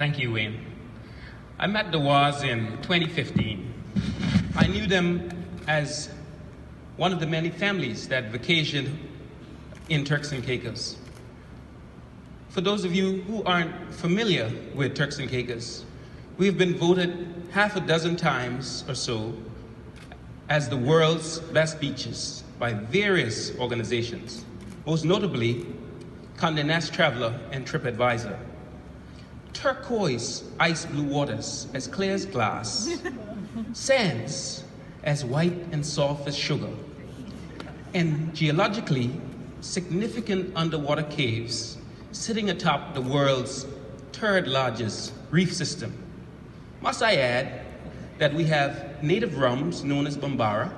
Thank you, Wayne. I met the Waughs in 2015. I knew them as one of the many families that vacationed in Turks and Caicos. For those of you who aren't familiar with Turks and Caicos, we've been voted half a dozen times or so as the world's best beaches by various organizations, most notably Condé Nast Traveler and TripAdvisor. Turquoise ice blue waters as clear as glass, sands as white and soft as sugar, and geologically significant underwater caves sitting atop the world's third largest reef system. Must I add that we have native rums known as Bambara,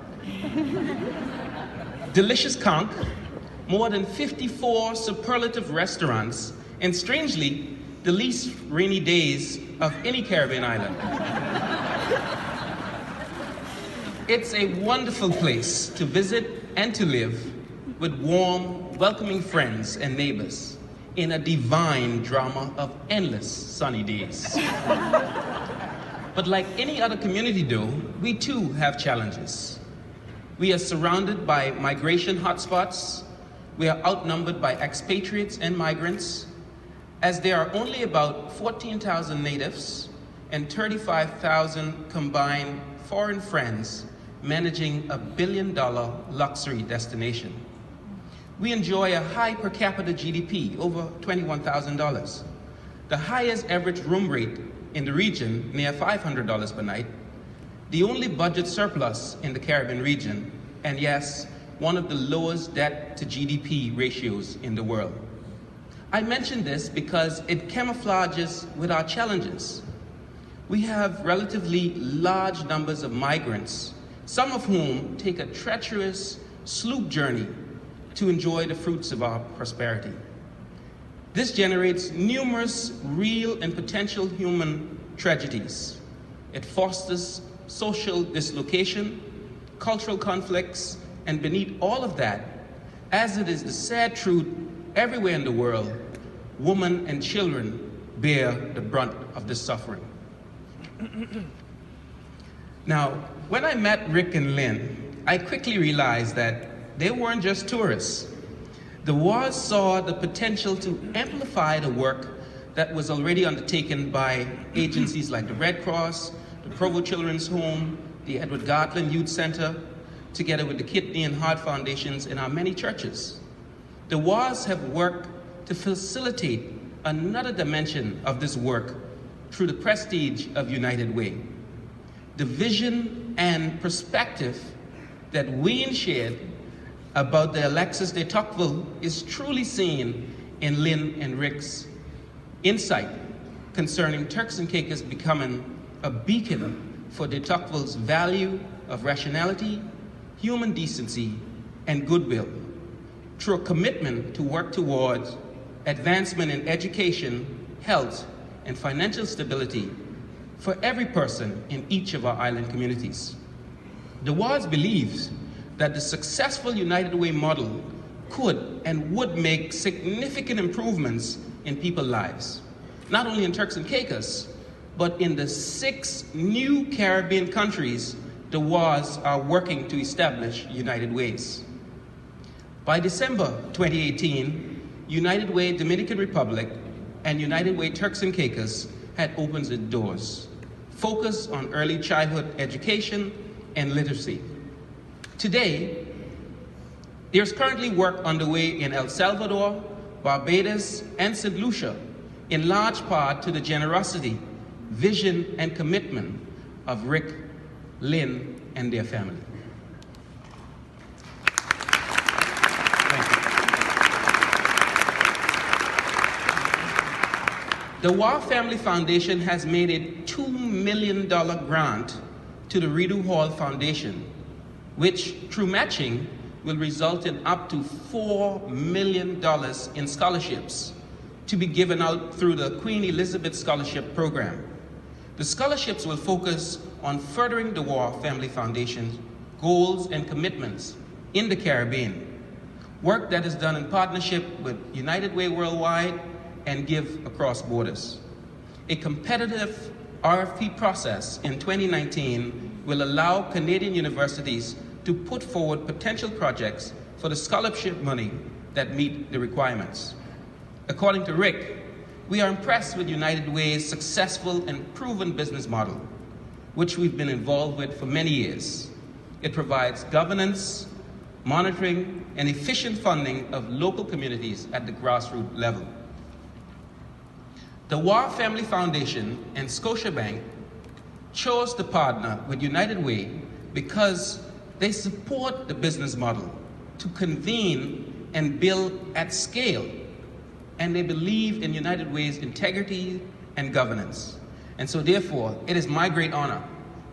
delicious conch, more than 54 superlative restaurants, and strangely, the least rainy days of any Caribbean island. It's a wonderful place to visit and to live with warm, welcoming friends and neighbors in a divine drama of endless sunny days. But like any other community though, we too have challenges. We are surrounded by migration hotspots. We are outnumbered by expatriates and migrants, as there are only about 14,000 natives and 35,000 combined foreign friends managing a $1 billion luxury destination. We enjoy a high per capita GDP, over $21,000, the highest average room rate in the region, near $500 per night, the only budget surplus in the Caribbean region, and yes, one of the lowest debt to GDP ratios in the world. I mention this because it camouflages with our challenges. We have relatively large numbers of migrants, some of whom take a treacherous sloop journey to enjoy the fruits of our prosperity. This generates numerous real and potential human tragedies. It fosters social dislocation, cultural conflicts, and beneath all of that, as it is the sad truth everywhere in the world, women and children bear the brunt of this suffering. Now, when I met Rick and Lynne, I quickly realized that they weren't just tourists. The Waughs saw the potential to amplify the work that was already undertaken by agencies like the Red Cross, the Provo Children's Home, the Edward Gartland Youth Center, together with the Kidney and Heart Foundations in our many churches. The Waughs have worked to facilitate another dimension of this work through the prestige of United Way. The vision and perspective that Wayne shared about the Alexis de Tocqueville is truly seen in Lynne and Rick's insight concerning Turks and Caicos becoming a beacon for de Tocqueville's value of rationality, human decency, and goodwill, through a commitment to work towards advancement in education, health, and financial stability for every person in each of our island communities. The Waughs believes that the successful United Way model could and would make significant improvements in people's lives, not only in Turks and Caicos, but in the 6 new Caribbean countries the Waughs are working to establish United Ways. By December 2018, United Way Dominican Republic and United Way Turks and Caicos had opened its doors, focused on early childhood education and literacy. Today, there's currently work underway in El Salvador, Barbados, and St. Lucia, in large part to the generosity, vision, and commitment of Rick, Lynne, and their family. The Waugh Family Foundation has made a $2 million grant to the Rideau Hall Foundation, which, through matching, will result in up to $4 million in scholarships to be given out through the Queen Elizabeth Scholarship Program. The scholarships will focus on furthering the Waugh Family Foundation's goals and commitments in the Caribbean, work that is done in partnership with United Way Worldwide and Give Across Borders. A competitive RFP process in 2019 will allow Canadian universities to put forward potential projects for the scholarship money that meet the requirements. According to Rick, we are impressed with United Way's successful and proven business model, which we've been involved with for many years. It provides governance, monitoring, and efficient funding of local communities at the grassroots level. The Waugh Family Foundation and Scotiabank chose to partner with United Way because they support the business model to convene and build at scale, and they believe in United Way's integrity and governance. And so therefore, it is my great honor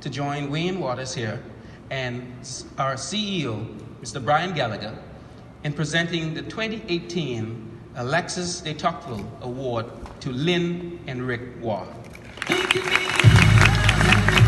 to join Wayne Waters here and our CEO, Mr. Brian Gallagher, in presenting the 2018 Alexis de Tocqueville Award to Lynne and Rick Waugh. Thank you.